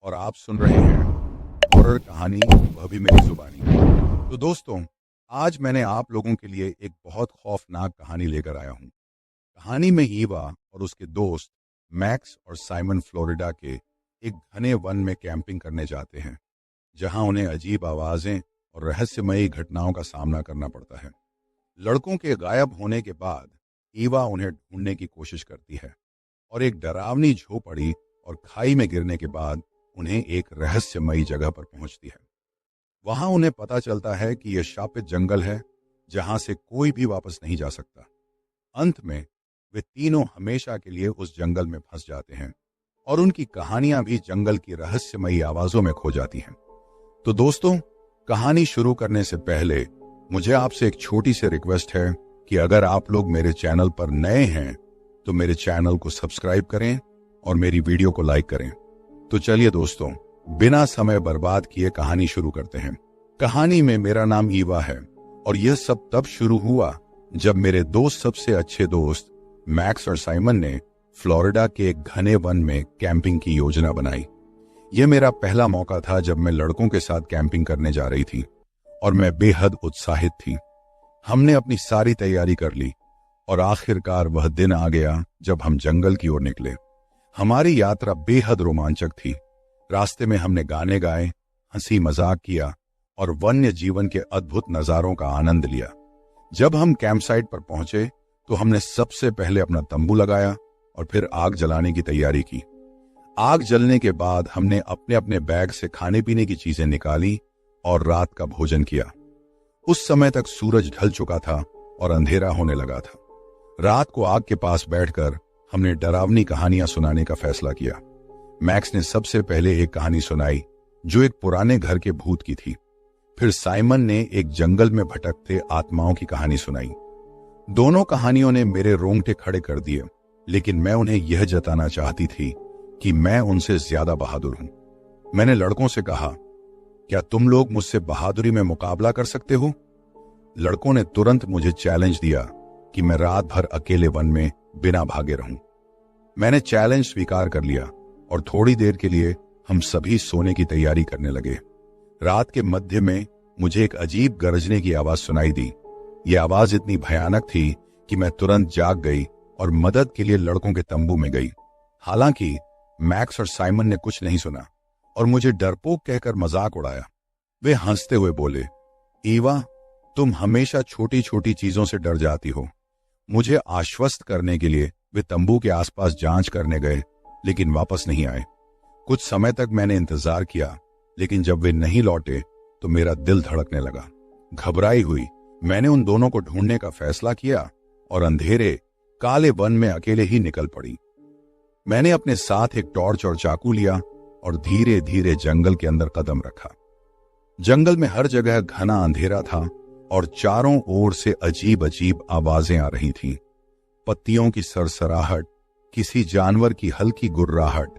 और आप सुन रहे हैं हॉरर कहानी, वह भी मेरी जुबानी। तो दोस्तों, आज मैंने आप लोगों के लिए एक बहुत खौफनाक कहानी लेकर आया हूँ। कहानी में ईवा और उसके दोस्त मैक्स और साइमन फ्लोरिडा के एक घने वन में कैंपिंग करने जाते हैं, जहां उन्हें अजीब आवाजें और रहस्यमयी घटनाओं का सामना करना पड़ता है। लड़कों के गायब होने के बाद ईवा उन्हें ढूंढने की कोशिश करती है और एक डरावनी झोपड़ी और खाई में गिरने के बाद उन्हें एक रहस्यमयी जगह पर पहुंचती है। वहां उन्हें पता चलता है कि यह शापित जंगल है, जहां से कोई भी वापस नहीं जा सकता। अंत में वे तीनों हमेशा के लिए उस जंगल में फंस जाते हैं और उनकी कहानियां भी जंगल की रहस्यमयी आवाजों में खो जाती हैं। तो दोस्तों, कहानी शुरू करने से पहले मुझे आपसे एक छोटी सी रिक्वेस्ट है कि अगर आप लोग मेरे चैनल पर नए हैं तो मेरे चैनल को सब्सक्राइब करें और मेरी वीडियो को लाइक करें। तो चलिए दोस्तों, बिना समय बर्बाद किए कहानी शुरू करते हैं। कहानी में मेरा नाम ईवा है और यह सब तब शुरू हुआ जब मेरे दो सबसे अच्छे दोस्त मैक्स और साइमन ने फ्लोरिडा के एक घने वन में कैंपिंग की योजना बनाई। यह मेरा पहला मौका था जब मैं लड़कों के साथ कैंपिंग करने जा रही थी और मैं बेहद उत्साहित थी। हमने अपनी सारी तैयारी कर ली और आखिरकार वह दिन आ गया जब हम जंगल की ओर निकले। हमारी यात्रा बेहद रोमांचक थी। रास्ते में हमने गाने गाए, हंसी मजाक किया और वन्य जीवन के अद्भुत नजारों का आनंद लिया। जब हम कैंप साइट पर पहुंचे तो हमने सबसे पहले अपना तंबू लगाया और फिर आग जलाने की तैयारी की। आग जलने के बाद हमने अपने अपने बैग से खाने पीने की चीजें निकाली और रात का भोजन किया। उस समय तक सूरज ढल चुका था और अंधेरा होने लगा था। रात को आग के पास बैठकर हमने डरावनी कहानियां सुनाने का फैसला किया। मैक्स ने सबसे पहले एक कहानी सुनाई जो एक पुराने घर के भूत की थी। फिर साइमन ने एक जंगल में भटकते आत्माओं की कहानी सुनाई। दोनों कहानियों ने मेरे रोंगटे खड़े कर दिए, लेकिन मैं उन्हें यह जताना चाहती थी कि मैं उनसे ज्यादा बहादुर हूं। मैंने लड़कों से कहा, क्या तुम लोग मुझसे बहादुरी में मुकाबला कर सकते हो? लड़कों ने तुरंत मुझे चैलेंज दिया कि मैं रात भर अकेले वन में बिना भागे रहूं। मैंने चैलेंज स्वीकार कर लिया और थोड़ी देर के लिए हम सभी सोने की तैयारी करने लगे। रात के मध्य में मुझे एक अजीब गरजने की आवाज सुनाई दी। यह आवाज इतनी भयानक थी कि मैं तुरंत जाग गई और मदद के लिए लड़कों के तंबू में गई। हालांकि मैक्स और साइमन ने कुछ नहीं सुना और मुझे डरपोक कहकर मजाक उड़ाया। वे हंसते हुए बोले, ईवा, तुम हमेशा छोटी छोटी चीजों से डर जाती हो। मुझे आश्वस्त करने के लिए वे तंबू के आसपास जांच करने गए, लेकिन वापस नहीं आए। कुछ समय तक मैंने इंतजार किया, लेकिन जब वे नहीं लौटे तो मेरा दिल धड़कने लगा। घबराई हुई मैंने उन दोनों को ढूंढने का फैसला किया और अंधेरे काले वन में अकेले ही निकल पड़ी। मैंने अपने साथ एक टॉर्च और चाकू लिया और धीरे धीरे जंगल के अंदर कदम रखा। जंगल में हर जगह घना अंधेरा था और चारों ओर से अजीब अजीब आवाजें आ रही थीं। पत्तियों की सरसराहट, किसी जानवर की हल्की गुर्राहट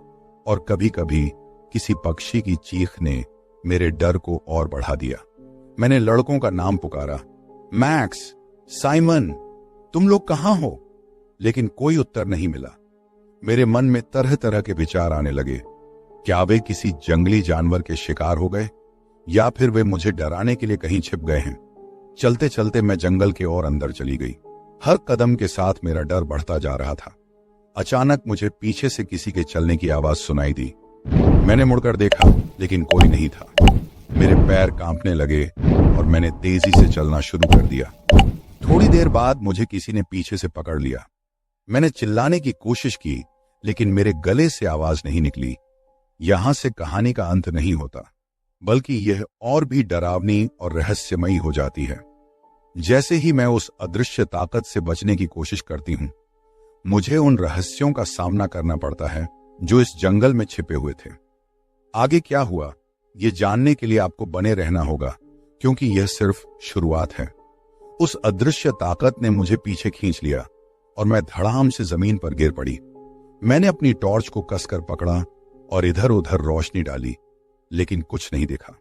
और कभी कभी किसी पक्षी की चीख ने मेरे डर को और बढ़ा दिया। मैंने लड़कों का नाम पुकारा, मैक्स, साइमन, तुम लोग कहां हो? लेकिन कोई उत्तर नहीं मिला। मेरे मन में तरह तरह के विचार आने लगे। क्या वे किसी जंगली जानवर के शिकार हो गए या फिर वे मुझे डराने के लिए कहीं छिप गए हैं? चलते चलते मैं जंगल के और अंदर चली गई। हर कदम के साथ मेरा डर बढ़ता जा रहा था। अचानक मुझे पीछे से किसी के चलने की आवाज सुनाई दी। मैंने मुड़कर देखा, लेकिन कोई नहीं था। मेरे पैर कांपने लगे और मैंने तेजी से चलना शुरू कर दिया। थोड़ी देर बाद मुझे किसी ने पीछे से पकड़ लिया। मैंने चिल्लाने की कोशिश की, लेकिन मेरे गले से आवाज नहीं निकली। यहां से कहानी का अंत नहीं होता, बल्कि यह और भी डरावनी और रहस्यमयी हो जाती है। जैसे ही मैं उस अदृश्य ताकत से बचने की कोशिश करती हूं, मुझे उन रहस्यों का सामना करना पड़ता है जो इस जंगल में छिपे हुए थे। आगे क्या हुआ, यह जानने के लिए आपको बने रहना होगा, क्योंकि यह सिर्फ शुरुआत है। उस अदृश्य ताकत ने मुझे पीछे खींच लिया और मैं धड़ाम से जमीन पर गिर पड़ी। मैंने अपनी टॉर्च को कसकर पकड़ा और इधर उधर रोशनी डाली, लेकिन कुछ नहीं देखा।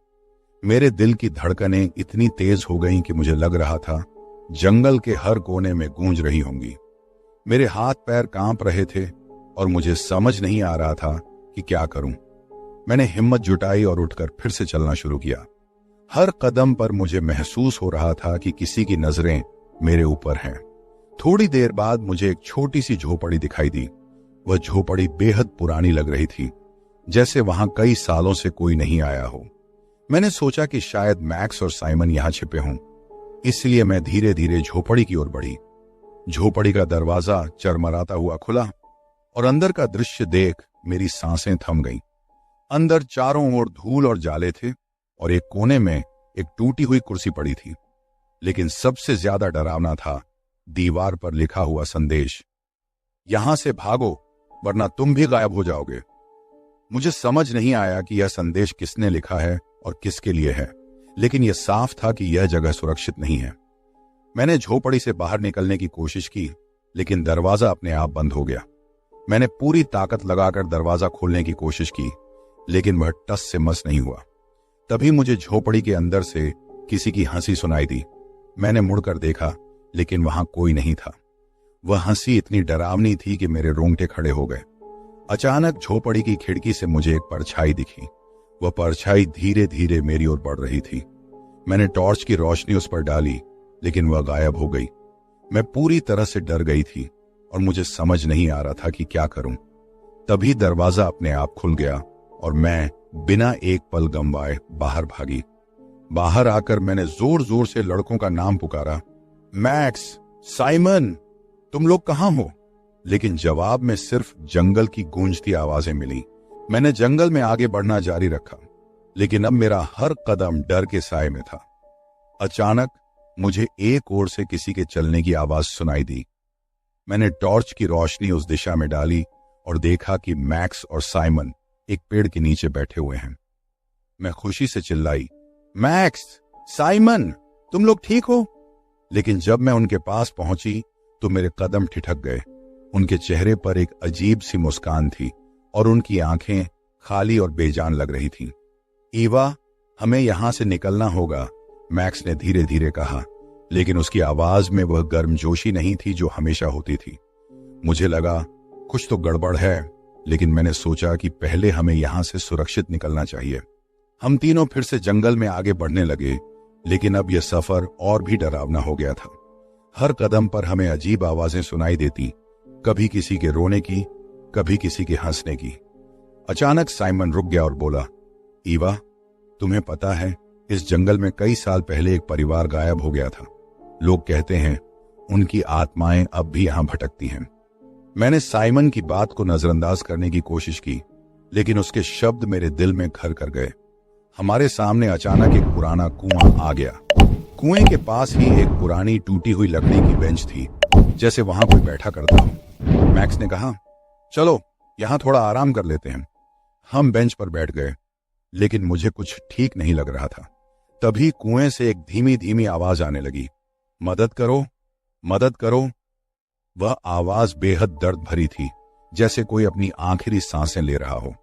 मेरे दिल की धड़कनें इतनी तेज हो गईं कि मुझे लग रहा था जंगल के हर कोने में गूंज रही होंगी। मेरे हाथ पैर कांप रहे थे और मुझे समझ नहीं आ रहा था कि क्या करूं। मैंने हिम्मत जुटाई और उठकर फिर से चलना शुरू किया। हर कदम पर मुझे महसूस हो रहा था कि किसी की नजरें मेरे ऊपर हैं। थोड़ी देर बाद मुझे एक छोटी सी झोपड़ी दिखाई दी। वह झोपड़ी बेहद पुरानी लग रही थी, जैसे वहां कई सालों से कोई नहीं आया हो। मैंने सोचा कि शायद मैक्स और साइमन यहां छिपे हों, इसलिए मैं धीरे धीरे झोपड़ी की ओर बढ़ी। झोपड़ी का दरवाजा चरमराता हुआ खुला और अंदर का दृश्य देख मेरी सांसें थम गईं। अंदर चारों ओर धूल और जाले थे और एक कोने में एक टूटी हुई कुर्सी पड़ी थी। लेकिन सबसे ज्यादा डरावना था दीवार पर लिखा हुआ संदेश, यहां से भागो वरना तुम भी गायब हो जाओगे। मुझे समझ नहीं आया कि यह संदेश किसने लिखा है और किसके लिए है, लेकिन यह साफ था कि यह जगह सुरक्षित नहीं है। मैंने झोपड़ी से बाहर निकलने की कोशिश की, लेकिन दरवाजा अपने आप बंद हो गया। मैंने पूरी ताकत लगाकर दरवाजा खोलने की कोशिश की, लेकिन वह टस से मस नहीं हुआ। तभी मुझे झोपड़ी के अंदर से किसी की हंसी सुनाई दी। मैंने मुड़कर देखा, लेकिन वहां कोई नहीं था। वह हंसी इतनी डरावनी थी कि मेरे रोंगटे खड़े हो गए। अचानक झोपड़ी की खिड़की से मुझे एक परछाई दिखी। वह परछाई धीरे धीरे मेरी ओर बढ़ रही थी। मैंने टॉर्च की रोशनी उस पर डाली, लेकिन वह गायब हो गई। मैं पूरी तरह से डर गई थी और मुझे समझ नहीं आ रहा था कि क्या करूं। तभी दरवाजा अपने आप खुल गया और मैं बिना एक पल गंवाए बाहर भागी। बाहर आकर मैंने जोर जोर से लड़कों का नाम पुकारा, मैक्स, साइमन, तुम लोग कहां हो? लेकिन जवाब में सिर्फ जंगल की गूंजती आवाजें मिली। मैंने जंगल में आगे बढ़ना जारी रखा, लेकिन अब मेरा हर कदम डर के साए में था। अचानक मुझे एक ओर से किसी के चलने की आवाज सुनाई दी। मैंने टॉर्च की रोशनी उस दिशा में डाली और देखा कि मैक्स और साइमन एक पेड़ के नीचे बैठे हुए हैं। मैं खुशी से चिल्लाई, मैक्स, साइमन, तुम लोग ठीक हो? लेकिन जब मैं उनके पास पहुंची तो मेरे कदम ठिठक गए। उनके चेहरे पर एक अजीब सी मुस्कान थी और उनकी आंखें खाली और बेजान लग रही थीं। ईवा, हमें यहां से निकलना होगा, मैक्स ने धीरे धीरे कहा, लेकिन उसकी आवाज में वह गर्मजोशी नहीं थी जो हमेशा होती थी। मुझे लगा कुछ तो गड़बड़ है, लेकिन मैंने सोचा कि पहले हमें यहां से सुरक्षित निकलना चाहिए। हम तीनों फिर से जंगल में आगे बढ़ने लगे, लेकिन अब यह सफर और भी डरावना हो गया था। हर कदम पर हमें अजीब आवाजें सुनाई देती, कभी किसी के रोने की, कभी किसी के हंसने की। अचानक साइमन रुक गया और बोला, ईवा, तुम्हें पता है इस जंगल में कई साल पहले एक परिवार गायब हो गया था। लोग कहते हैं उनकी आत्माएं अब भी यहां भटकती हैं। मैंने साइमन की बात को नजरअंदाज करने की कोशिश की, लेकिन उसके शब्द मेरे दिल में घर कर गए। हमारे सामने अचानक एक पुराना कुआं आ गया। कुएं के पास ही एक पुरानी टूटी हुई लकड़ी की बेंच थी, जैसे वहां कोई बैठा करता हो। मैक्स ने कहा, चलो यहां थोड़ा आराम कर लेते हैं। हम बेंच पर बैठ गए, लेकिन मुझे कुछ ठीक नहीं लग रहा था। तभी कुएं से एक धीमी धीमी आवाज आने लगी, मदद करो, मदद करो। वह आवाज बेहद दर्द भरी थी, जैसे कोई अपनी आखिरी सांसें ले रहा हो।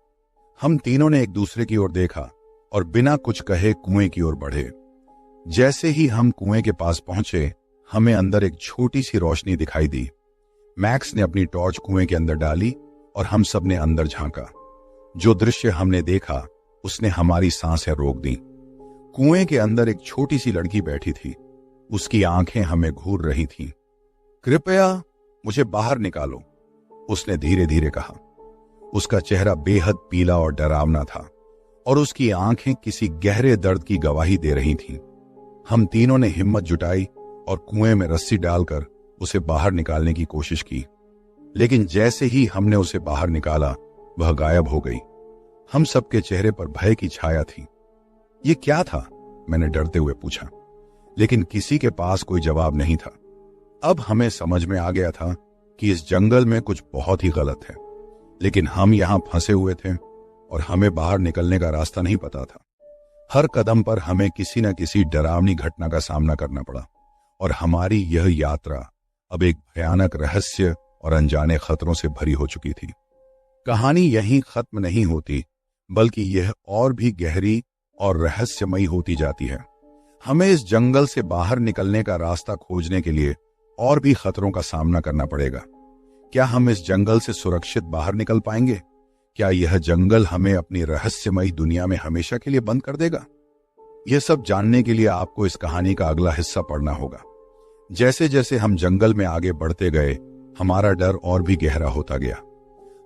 हम तीनों ने एक दूसरे की ओर देखा और बिना कुछ कहे कुएं की ओर बढ़े। जैसे ही हम कुएं के पास पहुंचे, हमें अंदर एक छोटी सी रोशनी दिखाई दी। मैक्स ने अपनी टॉर्च कुएं के अंदर डाली और हम सब ने अंदर झांका। जो दृश्य हमने देखा उसने हमारी सांसें रोक दी। कुएं के अंदर एक छोटी सी लड़की बैठी थी। उसकी आंखें हमें घूर रही थीं। कृपया मुझे बाहर निकालो, उसने धीरे धीरे कहा। उसका चेहरा बेहद पीला और डरावना था और उसकी आंखें किसी गहरे दर्द की गवाही दे रही थीं। हम तीनों ने हिम्मत जुटाई और कुएं में रस्सी डालकर उसे बाहर निकालने की कोशिश की, लेकिन जैसे ही हमने उसे बाहर निकाला, वह गायब हो गई। हम सबके चेहरे पर भय की छाया थी। ये क्या था? मैंने डरते हुए पूछा, लेकिन किसी के पास कोई जवाब नहीं था। अब हमें समझ में आ गया था कि इस जंगल में कुछ बहुत ही गलत है, लेकिन हम यहां फंसे हुए थे और हमें बाहर निकलने का रास्ता नहीं पता था। हर कदम पर हमें किसी न किसी डरावनी घटना का सामना करना पड़ा और हमारी यह यात्रा अब एक भयानक रहस्य और अनजाने खतरों से भरी हो चुकी थी। कहानी यहीं खत्म नहीं होती, बल्कि यह और भी गहरी और रहस्यमयी होती जाती है। हमें इस जंगल से बाहर निकलने का रास्ता खोजने के लिए और भी खतरों का सामना करना पड़ेगा। क्या हम इस जंगल से सुरक्षित बाहर निकल पाएंगे? क्या यह जंगल हमें अपनी रहस्यमयी दुनिया में हमेशा के लिए बंद कर देगा? यह सब जानने के लिए आपको इस कहानी का अगला हिस्सा पढ़ना होगा। जैसे जैसे हम जंगल में आगे बढ़ते गए, हमारा डर और भी गहरा होता गया।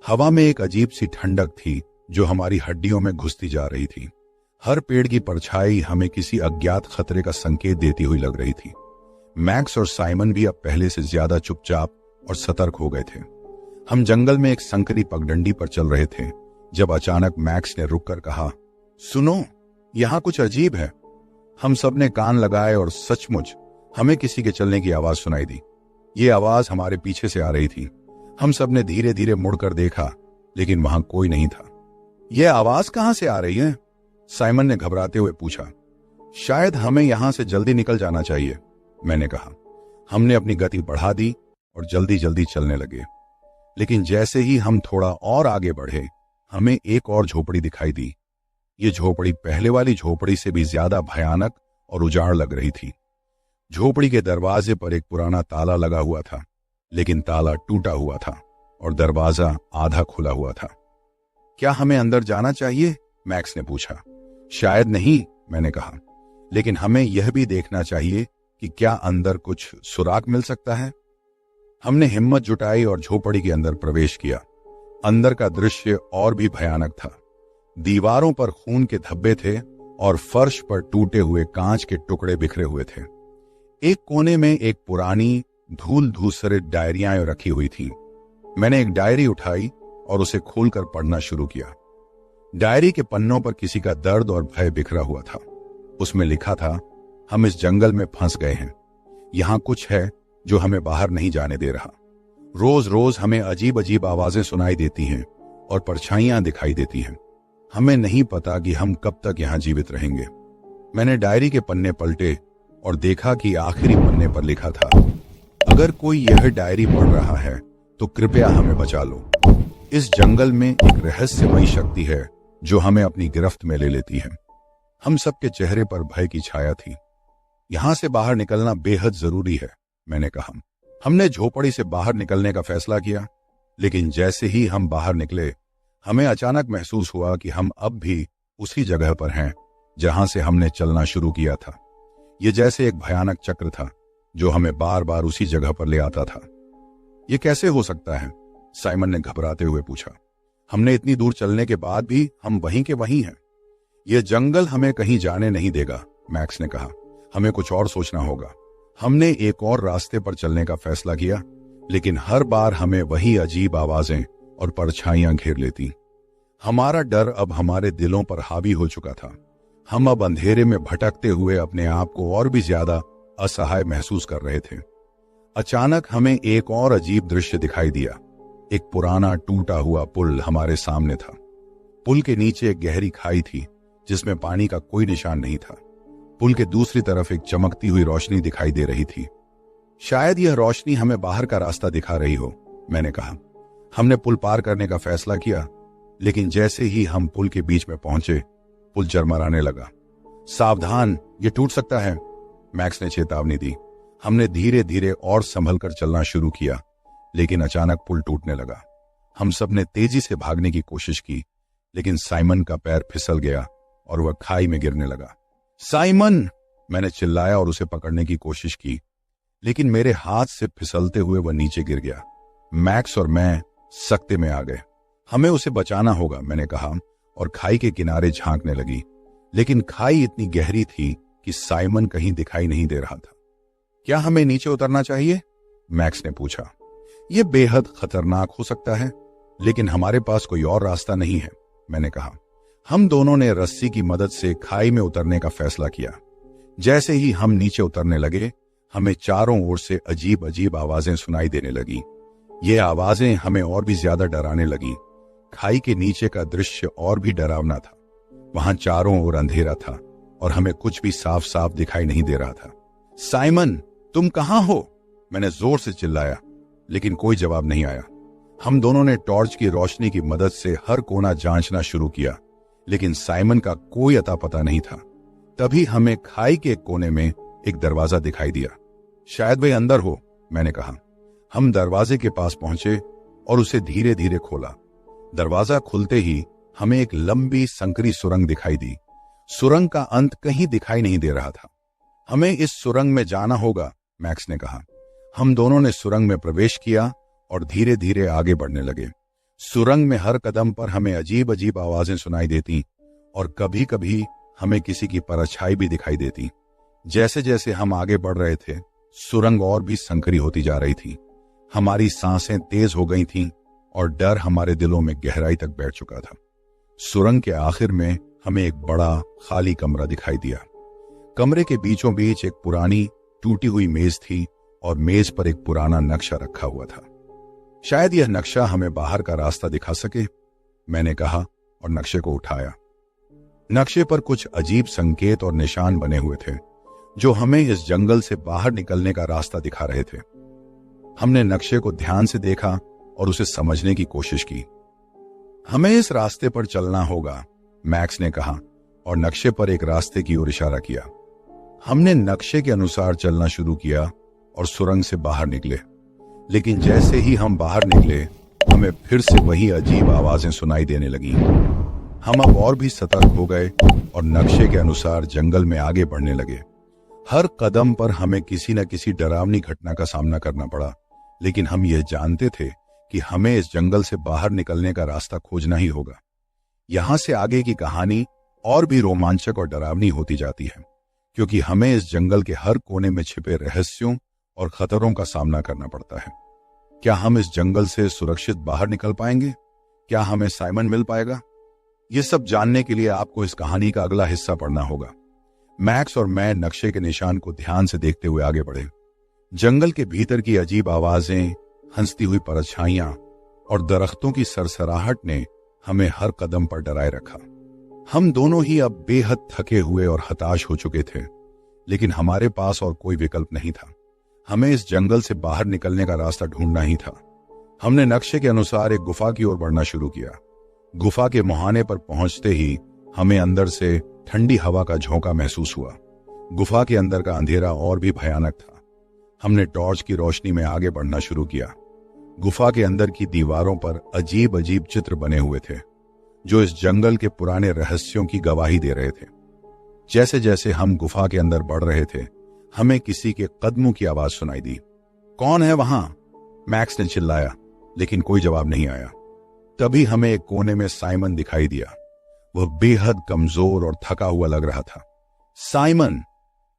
हवा में एक अजीब सी ठंडक थी जो हमारी हड्डियों में घुसती जा रही थी। हर पेड़ की परछाई हमें किसी अज्ञात खतरे का संकेत देती हुई लग रही थी। मैक्स और साइमन भी अब पहले से ज्यादा चुपचाप और सतर्क हो गए थे। हम जंगल में एक संकरी पगडंडी पर चल रहे थे जब अचानक मैक्स ने रुककर कहा, सुनो, यहां कुछ अजीब है। हम सब ने कान लगाए और सचमुच हमें किसी के चलने की आवाज सुनाई दी। ये आवाज हमारे पीछे से आ रही थी। हम सब ने धीरे धीरे मुड़कर देखा, लेकिन वहां कोई नहीं था। यह आवाज कहां से आ रही है? साइमन ने घबराते हुए पूछा। शायद हमें यहां से जल्दी निकल जाना चाहिए, मैंने कहा। हमने अपनी गति बढ़ा दी और जल्दी जल्दी चलने लगे। लेकिन जैसे ही हम थोड़ा और आगे बढ़े, हमें एक और झोपड़ी दिखाई दी। ये झोपड़ी पहले वाली झोपड़ी से भी ज्यादा भयानक और उजाड़ लग रही थी। झोपड़ी के दरवाजे पर एक पुराना ताला लगा हुआ था, लेकिन ताला टूटा हुआ था और दरवाजा आधा खुला हुआ था। क्या हमें अंदर जाना चाहिए? मैक्स ने पूछा। शायद नहीं, मैंने कहा, लेकिन हमें यह भी देखना चाहिए कि क्या अंदर कुछ सुराग मिल सकता है। हमने हिम्मत जुटाई और झोपड़ी के अंदर प्रवेश किया। अंदर का दृश्य और भी भयानक था। दीवारों पर खून के धब्बे थे और फर्श पर टूटे हुए कांच के टुकड़े बिखरे हुए थे। एक कोने में एक पुरानी धूल धूसरित डायरियां रखी हुई थी। मैंने एक डायरी उठाई और उसे खोलकर पढ़ना शुरू किया। डायरी के पन्नों पर किसी का दर्द और भय बिखरा हुआ था। उसमें लिखा था, हम इस जंगल में फंस गए हैं। यहां कुछ है जो हमें बाहर नहीं जाने दे रहा। रोज रोज हमें अजीब अजीब आवाजें सुनाई देती हैं और परछाइयां दिखाई देती हैं। हमें नहीं पता कि हम कब तक यहां जीवित रहेंगे। मैंने डायरी के पन्ने पलटे और देखा कि आखिरी पन्ने पर लिखा था, अगर कोई यह डायरी पढ़ रहा है तो कृपया हमें बचा लो। इस जंगल में एक रहस्यमयी शक्ति है जो हमें अपनी गिरफ्त में ले लेती है। हम सबके चेहरे पर भय की छाया थी। यहां से बाहर निकलना बेहद जरूरी है, मैंने कहा। हमने झोपड़ी से बाहर निकलने का फैसला किया, लेकिन जैसे ही हम बाहर निकले, हमें अचानक महसूस हुआ कि हम अब भी उसी जगह पर हैं जहां से हमने चलना शुरू किया था। ये जैसे एक भयानक चक्र था जो हमें बार बार उसी जगह पर ले आता था। ये कैसे हो सकता है? साइमन ने घबराते हुए पूछा। हमने इतनी दूर चलने के बाद भी हम वहीं के वहीं हैं। यह जंगल हमें कहीं जाने नहीं देगा, मैक्स ने कहा। हमें कुछ और सोचना होगा। हमने एक और रास्ते पर चलने का फैसला किया, लेकिन हर बार हमें वही अजीब आवाजें और परछाइयां घेर लेती। हमारा डर अब हमारे दिलों पर हावी हो चुका था। हम अब अंधेरे में भटकते हुए अपने आप को और भी ज्यादा असहाय महसूस कर रहे थे। अचानक हमें एक और अजीब दृश्य दिखाई दिया। एक पुराना टूटा हुआ पुल हमारे सामने था। पुल के नीचे एक गहरी खाई थी जिसमें पानी का कोई निशान नहीं था। पुल के दूसरी तरफ एक चमकती हुई रोशनी दिखाई दे रही थी। शायद यह रोशनी हमें बाहर का रास्ता दिखा रही हो, मैंने कहा। हमने पुल पार करने का फैसला किया, लेकिन जैसे ही हम पुल के बीच में पहुंचे, पुल चरमराने लगा। सावधान, ये टूट सकता है, मैक्स ने चेतावनी दी। हमने धीरे धीरे और संभल कर चलना शुरू किया, लेकिन अचानक पुल टूटने लगा। हम सब ने तेजी से भागने की कोशिश की, लेकिन साइमन का पैर फिसल गया और वह खाई में गिरने लगा। साइमन, मैंने चिल्लाया और उसे पकड़ने की कोशिश की, लेकिन मेरे हाथ से फिसलते हुए वह नीचे गिर गया। मैक्स और मैं सकते में आ गए। हमें उसे बचाना होगा, मैंने कहा और खाई के किनारे झांकने लगी, लेकिन खाई इतनी गहरी थी कि साइमन कहीं दिखाई नहीं दे रहा था। क्या हमें नीचे उतरना चाहिए? मैक्स ने पूछा। यह बेहद खतरनाक हो सकता है, लेकिन हमारे पास कोई और रास्ता नहीं है, मैंने कहा। हम दोनों ने रस्सी की मदद से खाई में उतरने का फैसला किया। जैसे ही हम नीचे उतरने लगे, हमें चारों ओर से अजीब अजीब आवाजें सुनाई देने लगी। ये आवाजें हमें और भी ज्यादा डराने लगी। खाई के नीचे का दृश्य और भी डरावना था। वहां चारों ओर अंधेरा था और हमें कुछ भी साफ साफ दिखाई नहीं दे रहा था। साइमन, तुम कहां हो? मैंने जोर से चिल्लाया, लेकिन कोई जवाब नहीं आया। हम दोनों ने टॉर्च की रोशनी की मदद से हर कोना जांचना शुरू किया, लेकिन साइमन का कोई अता पता नहीं था। तभी हमें खाई के एक कोने में एक दरवाजा दिखाई दिया। शायद वह अंदर हो, मैंने कहा। हम दरवाजे के पास पहुंचे और उसे धीरे धीरे खोला। दरवाजा खुलते ही हमें एक लंबी संकरी सुरंग दिखाई दी। सुरंग का अंत कहीं दिखाई नहीं दे रहा था। हमें इस सुरंग में जाना होगा, मैक्स ने कहा। हम दोनों ने सुरंग में प्रवेश किया और धीरे धीरे आगे बढ़ने लगे। सुरंग में हर कदम पर हमें अजीब अजीब आवाजें सुनाई देती और कभी कभी हमें किसी की परछाई भी दिखाई देती। जैसे जैसे हम आगे बढ़ रहे थे, सुरंग और भी संकरी होती जा रही थी। हमारी सांसें तेज हो गई थीं और डर हमारे दिलों में गहराई तक बैठ चुका था। सुरंग के आखिर में हमें एक बड़ा खाली कमरा दिखाई दिया। कमरे के बीचों बीच एक पुरानी टूटी हुई मेज थी और मेज पर एक पुराना नक्शा रखा हुआ था। शायद यह नक्शा हमें बाहर का रास्ता दिखा सके, मैंने कहा और नक्शे को उठाया। नक्शे पर कुछ अजीब संकेत और निशान बने हुए थे जो हमें इस जंगल से बाहर निकलने का रास्ता दिखा रहे थे। हमने नक्शे को ध्यान से देखा और उसे समझने की कोशिश की। हमें इस रास्ते पर चलना होगा, मैक्स ने कहा और नक्शे पर एक रास्ते की ओर इशारा किया। हमने नक्शे के अनुसार चलना शुरू किया और सुरंग से बाहर निकले। लेकिन जैसे ही हम बाहर निकले, हमें फिर से वही अजीब आवाजें सुनाई देने लगीं। हम अब और भी सतर्क हो गए और नक्शे के अनुसार जंगल में आगे बढ़ने लगे। हर कदम पर हमें किसी न किसी डरावनी घटना का सामना करना पड़ा, लेकिन हम यह जानते थे कि हमें इस जंगल से बाहर निकलने का रास्ता खोजना ही होगा। यहां से आगे की कहानी और भी रोमांचक और डरावनी होती जाती है, क्योंकि हमें इस जंगल के हर कोने में छिपे रहस्यों और खतरों का सामना करना पड़ता है। क्या हम इस जंगल से सुरक्षित बाहर निकल पाएंगे? क्या हमें साइमन मिल पाएगा? ये सब जानने के लिए आपको इस कहानी का अगला हिस्सा पढ़ना होगा। मैक्स और मैं नक्शे के निशान को ध्यान से देखते हुए आगे बढ़े। जंगल के भीतर की अजीब आवाजें, हंसती हुई परछाइयां और दरख्तों की सरसराहट ने हमें हर कदम पर डराए रखा। हम दोनों ही अब बेहद थके हुए और हताश हो चुके थे, लेकिन हमारे पास और कोई विकल्प नहीं था। हमें इस जंगल से बाहर निकलने का रास्ता ढूंढना ही था। हमने नक्शे के अनुसार एक गुफा की ओर बढ़ना शुरू किया। गुफा के मुहाने पर पहुंचते ही हमें अंदर से ठंडी हवा का झोंका महसूस हुआ। गुफा के अंदर का अंधेरा और भी भयानक था। हमने टॉर्च की रोशनी में आगे बढ़ना शुरू किया। गुफा के अंदर की दीवारों पर अजीब अजीब चित्र बने हुए थे जो इस जंगल के पुराने रहस्यों की गवाही दे रहे थे। जैसे जैसे हम गुफा के अंदर बढ़ रहे थे, हमें किसी के कदमों की आवाज सुनाई दी। कौन है वहां? मैक्स ने चिल्लाया, लेकिन कोई जवाब नहीं आया। तभी हमें एक कोने में साइमन दिखाई दिया। वह बेहद कमजोर और थका हुआ लग रहा था। साइमन!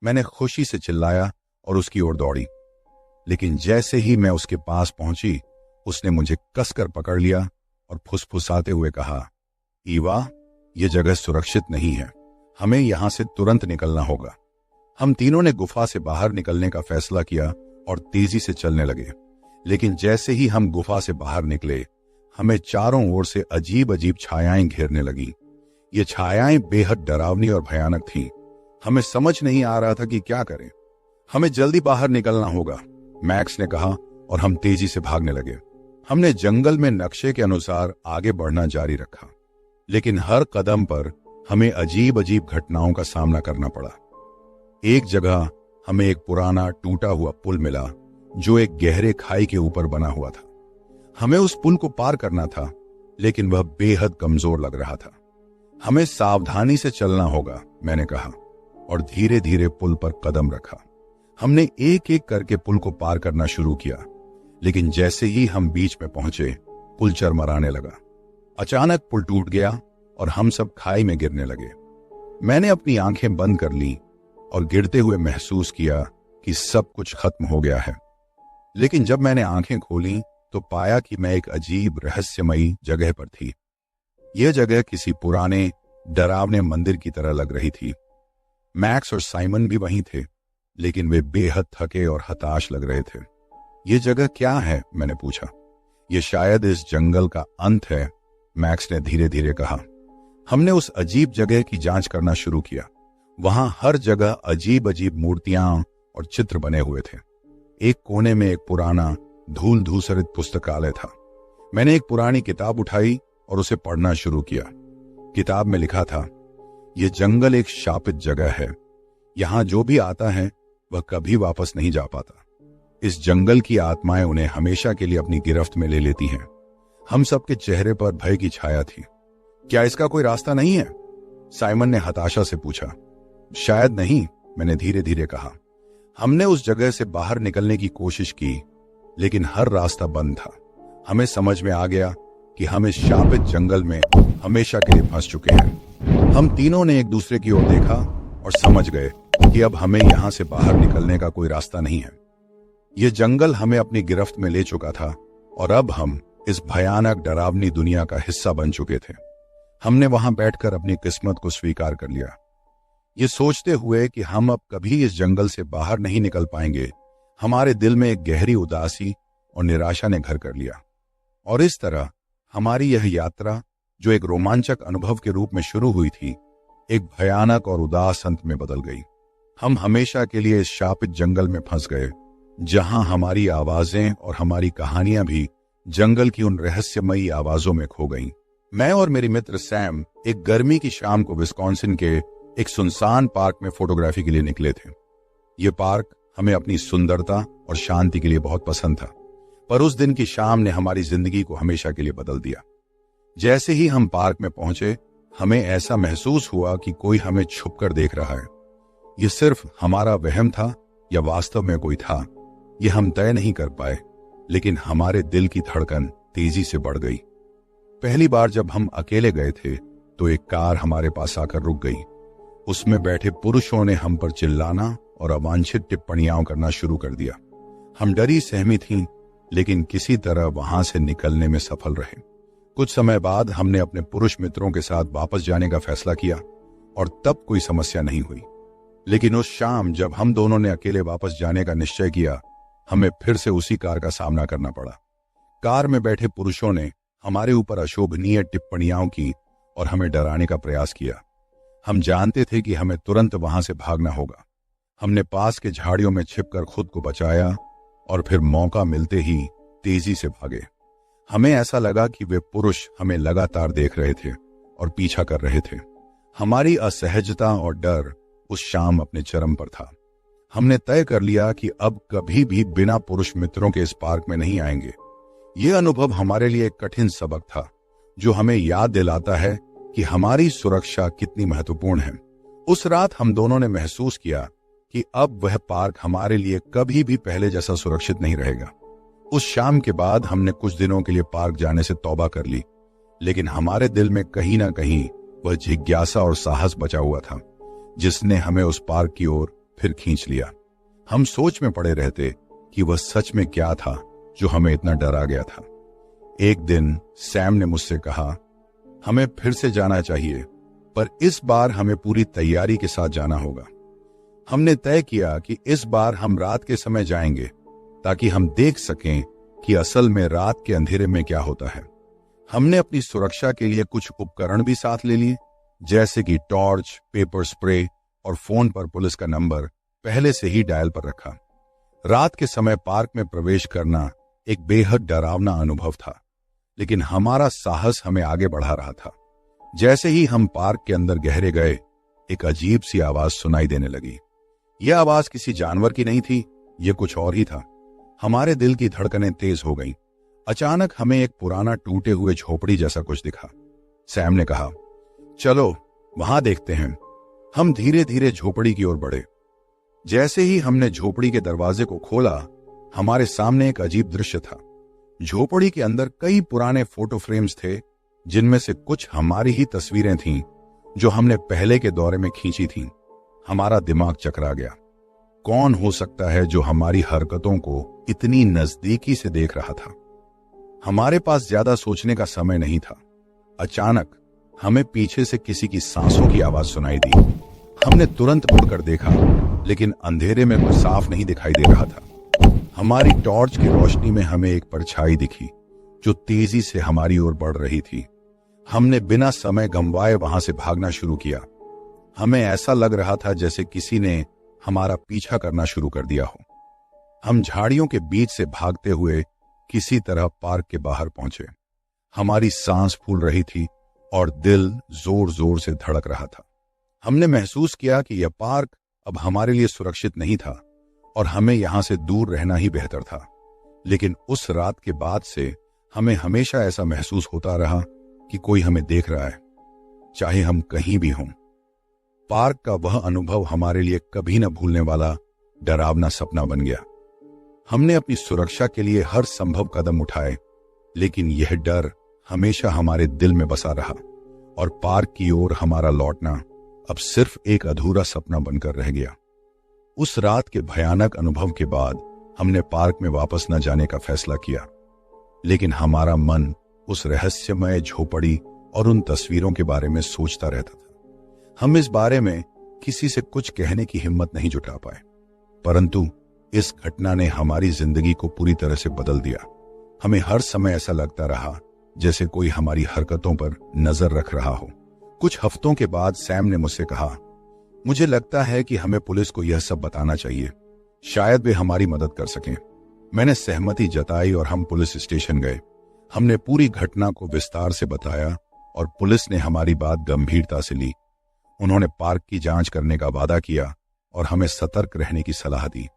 मैंने खुशी से चिल्लाया और उसकी ओर दौड़ी। लेकिन जैसे ही मैं उसके पास पहुंची, उसने मुझे कसकर पकड़ लिया और फुसफुसाते हुए कहा, ईवा, यह जगह सुरक्षित नहीं है। हमें यहां से तुरंत निकलना होगा। हम तीनों ने गुफा से बाहर निकलने का फैसला किया और तेजी से चलने लगे। लेकिन जैसे ही हम गुफा से बाहर निकले, हमें चारों ओर से अजीब अजीब छायाएं घेरने लगी। ये छायाएं बेहद डरावनी और भयानक थीं। हमें समझ नहीं आ रहा था कि क्या करें। हमें जल्दी बाहर निकलना होगा, मैक्स ने कहा और हम तेजी से भागने लगे। हमने जंगल में नक्शे के अनुसार आगे बढ़ना जारी रखा, लेकिन हर कदम पर हमें अजीब अजीब घटनाओं का सामना करना पड़ा। एक जगह हमें एक पुराना टूटा हुआ पुल मिला जो एक गहरे खाई के ऊपर बना हुआ था। हमें उस पुल को पार करना था, लेकिन वह बेहद कमजोर लग रहा था। हमें सावधानी से चलना होगा, मैंने कहा और धीरे धीरे पुल पर कदम रखा। हमने एक एक करके पुल को पार करना शुरू किया, लेकिन जैसे ही हम बीच में पहुंचे, पुल चरमराने लगा। अचानक पुल टूट गया और हम सब खाई में गिरने लगे। मैंने अपनी आंखें बंद कर ली और गिरते हुए महसूस किया कि सब कुछ खत्म हो गया है। लेकिन जब मैंने आंखें खोली तो पाया कि मैं एक अजीब रहस्यमयी जगह पर थी। यह जगह किसी पुराने डरावने मंदिर की तरह लग रही थी। मैक्स और साइमन भी वहीं थे, लेकिन वे बेहद थके और हताश लग रहे थे। यह जगह क्या है? मैंने पूछा। यह शायद इस जंगल का अंत है, मैक्स ने धीरे धीरे कहा। हमने उस अजीब जगह की जांच करना शुरू किया। वहां हर जगह अजीब अजीब मूर्तियां और चित्र बने हुए थे। एक कोने में एक पुराना धूल धूसरित पुस्तकालय था। मैंने एक पुरानी किताब उठाई और उसे पढ़ना शुरू किया। किताब में लिखा था, यह जंगल एक शापित जगह है। यहां जो भी आता है वह कभी वापस नहीं जा पाता। इस जंगल की आत्माएं उन्हें हमेशा के लिए अपनी गिरफ्त में ले लेती हैं। हम सबके चेहरे पर भय की छाया थी। क्या इसका कोई रास्ता नहीं है? साइमन ने हताशा से पूछा। शायद नहीं, मैंने धीरे धीरे कहा। हमने उस जगह से बाहर निकलने की कोशिश की, लेकिन हर रास्ता बंद था। हमें समझ में आ गया कि हम इस शापित जंगल में हमेशा के लिए फंस चुके हैं। हम तीनों ने एक दूसरे की ओर देखा और समझ गए कि अब हमें यहां से बाहर निकलने का कोई रास्ता नहीं है। यह जंगल हमें अपनी गिरफ्त में ले चुका था और अब हम इस भयानक डरावनी दुनिया का हिस्सा बन चुके थे। हमने वहां बैठकर अपनी किस्मत को स्वीकार कर लिया, ये सोचते हुए कि हम अब कभी इस जंगल से बाहर नहीं निकल पाएंगे। हमारे दिल में एक गहरी उदासी और निराशा ने घर कर लिया, और इस तरह हमारी यह यात्रा, जो एक रोमांचक अनुभव के रूप में शुरू हुई थी, एक भयानक और उदास अंत में बदल गई। हम हमेशा के लिए इस शापित जंगल में फंस गए, जहां हमारी आवाजें और हमारी कहानियां भी जंगल की उन रहस्यमयी आवाजों में खो गईं। मैं और मेरी मित्र सैम एक गर्मी की शाम को विस्कॉन्सिन के एक सुनसान पार्क में फोटोग्राफी के लिए निकले थे। यह पार्क हमें अपनी सुंदरता और शांति के लिए बहुत पसंद था, पर उस दिन की शाम ने हमारी जिंदगी को हमेशा के लिए बदल दिया। जैसे ही हम पार्क में पहुंचे, हमें ऐसा महसूस हुआ कि कोई हमें छुपकर देख रहा है। यह सिर्फ हमारा वहम था या वास्तव में कोई था, यह हम तय नहीं कर पाए, लेकिन हमारे दिल की धड़कन तेजी से बढ़ गई। पहली बार जब हम अकेले गए थे, तो एक कार हमारे पास आकर रुक गई। उसमें बैठे पुरुषों ने हम पर चिल्लाना और अवांछित टिप्पणियां करना शुरू कर दिया। हम डरी सहमी थीं, लेकिन किसी तरह वहां से निकलने में सफल रहे। कुछ समय बाद हमने अपने पुरुष मित्रों के साथ वापस जाने का फैसला किया, और तब कोई समस्या नहीं हुई। लेकिन उस शाम जब हम दोनों ने अकेले वापस जाने का निश्चय किया, हमें फिर से उसी कार का सामना करना पड़ा। कार में बैठे पुरुषों ने हमारे ऊपर अशोभनीय टिप्पणियां की और हमें डराने का प्रयास किया। हम जानते थे कि हमें तुरंत वहां से भागना होगा। हमने पास के झाड़ियों में छिपकर खुद को बचाया और फिर मौका मिलते ही तेजी से भागे। हमें ऐसा लगा कि वे पुरुष हमें लगातार देख रहे थे और पीछा कर रहे थे। हमारी असहजता और डर उस शाम अपने चरम पर था। हमने तय कर लिया कि अब कभी भी बिना पुरुष मित्रों के इस पार्क में नहीं आएंगे। यह अनुभव हमारे लिए एक कठिन सबक था, जो हमें याद दिलाता है कि हमारी सुरक्षा कितनी महत्वपूर्ण है। उस रात हम दोनों ने महसूस किया कि अब वह पार्क हमारे लिए कभी भी पहले जैसा सुरक्षित नहीं रहेगा। उस शाम के बाद हमने कुछ दिनों के लिए पार्क जाने से तौबा कर ली, लेकिन हमारे दिल में कहीं ना कहीं वह जिज्ञासा और साहस बचा हुआ था, जिसने हमें उस पार्क की ओर फिर खींच लिया। हम सोच में पड़े रहते कि वह सच में क्या था जो हमें इतना डरा गया था। एक दिन सैम ने मुझसे कहा, हमें फिर से जाना चाहिए, पर इस बार हमें पूरी तैयारी के साथ जाना होगा। हमने तय किया कि इस बार हम रात के समय जाएंगे, ताकि हम देख सकें कि असल में रात के अंधेरे में क्या होता है। हमने अपनी सुरक्षा के लिए कुछ उपकरण भी साथ ले लिए, जैसे कि टॉर्च, पेपर स्प्रे और फोन पर पुलिस का नंबर पहले से ही डायल पर रखा। रात के समय पार्क में प्रवेश करना एक बेहद डरावना अनुभव था, लेकिन हमारा साहस हमें आगे बढ़ा रहा था। जैसे ही हम पार्क के अंदर गहरे गए, एक अजीब सी आवाज सुनाई देने लगी। यह आवाज किसी जानवर की नहीं थी, यह कुछ और ही था। हमारे दिल की धड़कनें तेज हो गईं। अचानक हमें एक पुराना टूटे हुए झोपड़ी जैसा कुछ दिखा। सैम ने कहा, चलो वहां देखते हैं। हम धीरे धीरे झोपड़ी की ओर बढ़े। जैसे ही हमने झोपड़ी के दरवाजे को खोला, हमारे सामने एक अजीब दृश्य था। झोपड़ी के अंदर कई पुराने फोटो फ्रेम्स थे, जिनमें से कुछ हमारी ही तस्वीरें थीं, जो हमने पहले के दौरे में खींची थीं। हमारा दिमाग चकरा गया। कौन हो सकता है जो हमारी हरकतों को इतनी नजदीकी से देख रहा था? हमारे पास ज्यादा सोचने का समय नहीं था। अचानक हमें पीछे से किसी की सांसों की आवाज सुनाई दी। हमने तुरंत मुड़कर देखा, लेकिन अंधेरे में कुछ साफ नहीं दिखाई दे रहा था। हमारी टॉर्च की रोशनी में हमें एक परछाई दिखी, जो तेजी से हमारी ओर बढ़ रही थी। हमने बिना समय गंवाए वहां से भागना शुरू किया। हमें ऐसा लग रहा था जैसे किसी ने हमारा पीछा करना शुरू कर दिया हो। हम झाड़ियों के बीच से भागते हुए किसी तरह पार्क के बाहर पहुंचे। हमारी सांस फूल रही थी और दिल जोर जोर से धड़क रहा था। हमने महसूस किया कि यह पार्क अब हमारे लिए सुरक्षित नहीं था और हमें यहां से दूर रहना ही बेहतर था। लेकिन उस रात के बाद से हमें हमेशा ऐसा महसूस होता रहा कि कोई हमें देख रहा है, चाहे हम कहीं भी हों। पार्क का वह अनुभव हमारे लिए कभी न भूलने वाला डरावना सपना बन गया। हमने अपनी सुरक्षा के लिए हर संभव कदम उठाए, लेकिन यह डर हमेशा हमारे दिल में बसा रहा और पार्क की ओर हमारा लौटना अब सिर्फ एक अधूरा सपना बनकर रह गया। उस रात के भयानक अनुभव के बाद हमने पार्क में वापस न जाने का फैसला किया, लेकिन हमारा मन उस रहस्यमय झोपड़ी और उन तस्वीरों के बारे में सोचता रहता था। हम इस बारे में किसी से कुछ कहने की हिम्मत नहीं जुटा पाए, परंतु इस घटना ने हमारी जिंदगी को पूरी तरह से बदल दिया। हमें हर समय ऐसा लगता रहा जैसे कोई हमारी हरकतों पर नजर रख रहा हो। कुछ हफ्तों के बाद सैम ने मुझसे कहा, मुझे लगता है कि हमें पुलिस को यह सब बताना चाहिए, शायद वे हमारी मदद कर सकें। मैंने सहमति जताई और हम पुलिस स्टेशन गए। हमने पूरी घटना को विस्तार से बताया और पुलिस ने हमारी बात गंभीरता से ली। उन्होंने पार्क की जांच करने का वादा किया और हमें सतर्क रहने की सलाह दी।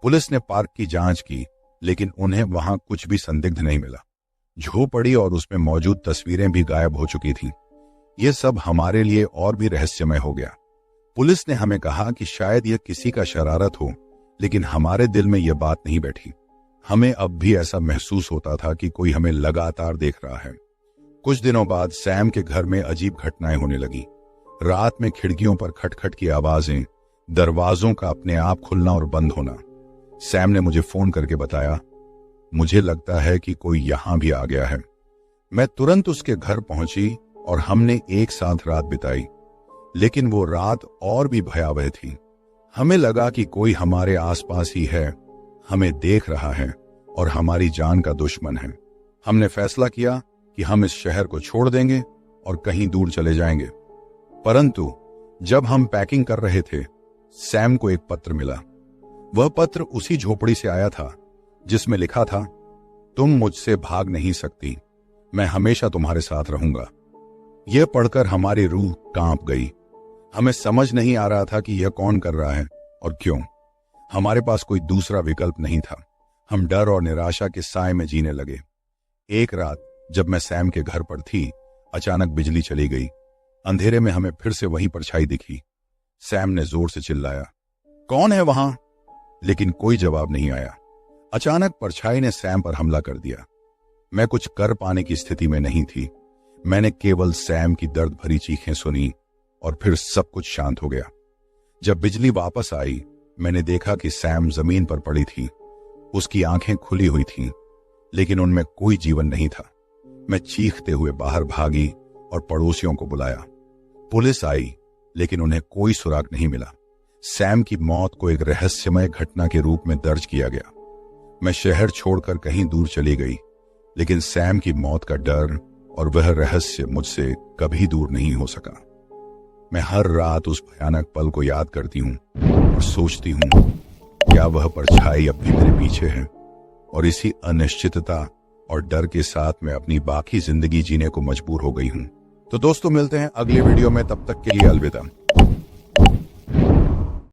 पुलिस ने पार्क की जांच की, लेकिन उन्हें वहां कुछ भी संदिग्ध नहीं मिला। झोपड़ी और उसमें मौजूद तस्वीरें भी गायब हो चुकी थीं। यह सब हमारे लिए और भी रहस्यमय हो गया। पुलिस ने हमें कहा कि शायद यह किसी का शरारत हो, लेकिन हमारे दिल में यह बात नहीं बैठी। हमें अब भी ऐसा महसूस होता था कि कोई हमें लगातार देख रहा है। कुछ दिनों बाद सैम के घर में अजीब घटनाएं होने लगी। रात में खिड़कियों पर खटखट की आवाजें, दरवाजों का अपने आप खुलना और बंद होना। सैम ने मुझे फोन करके बताया, मुझे लगता है कि कोई यहां भी आ गया है। मैं तुरंत उसके घर पहुंची और हमने एक साथ रात बिताई, लेकिन वो रात और भी भयावह थी। हमें लगा कि कोई हमारे आसपास ही है, हमें देख रहा है और हमारी जान का दुश्मन है। हमने फैसला किया कि हम इस शहर को छोड़ देंगे और कहीं दूर चले जाएंगे। परंतु जब हम पैकिंग कर रहे थे, सैम को एक पत्र मिला। वह पत्र उसी झोपड़ी से आया था जिसमें लिखा था, तुम मुझसे भाग नहीं सकती, मैं हमेशा तुम्हारे साथ रहूंगा। यह पढ़कर हमारी रूह कांप गई। हमें समझ नहीं आ रहा था कि यह कौन कर रहा है और क्यों। हमारे पास कोई दूसरा विकल्प नहीं था। हम डर और निराशा के साए में जीने लगे। एक रात जब मैं सैम के घर पर थी, अचानक बिजली चली गई। अंधेरे में हमें फिर से वही परछाई दिखी। सैम ने जोर से चिल्लाया, कौन है वहां? लेकिन कोई जवाब नहीं आया। अचानक परछाई ने सैम पर हमला कर दिया। मैं कुछ कर पाने की स्थिति में नहीं थी। मैंने केवल सैम की दर्द भरी चीखें सुनी और फिर सब कुछ शांत हो गया। जब बिजली वापस आई, मैंने देखा कि सैम जमीन पर पड़ी थी। उसकी आंखें खुली हुई थीं, लेकिन उनमें कोई जीवन नहीं था। मैं चीखते हुए बाहर भागी और पड़ोसियों को बुलाया। पुलिस आई, लेकिन उन्हें कोई सुराग नहीं मिला। सैम की मौत को एक रहस्यमय घटना के रूप में दर्ज किया गया। मैं शहर छोड़कर कहीं दूर चली गई, लेकिन सैम की मौत का डर और वह रहस्य मुझसे कभी दूर नहीं हो सका। मैं हर रात उस भयानक पल को याद करती हूँ और सोचती हूँ, क्या वह परछाई अब भी मेरे पीछे है? और इसी अनिश्चितता और डर के साथ मैं अपनी बाकी जिंदगी जीने को मजबूर हो गई हूँ। तो दोस्तों, मिलते हैं अगले वीडियो में, तब तक के लिए अलविदा।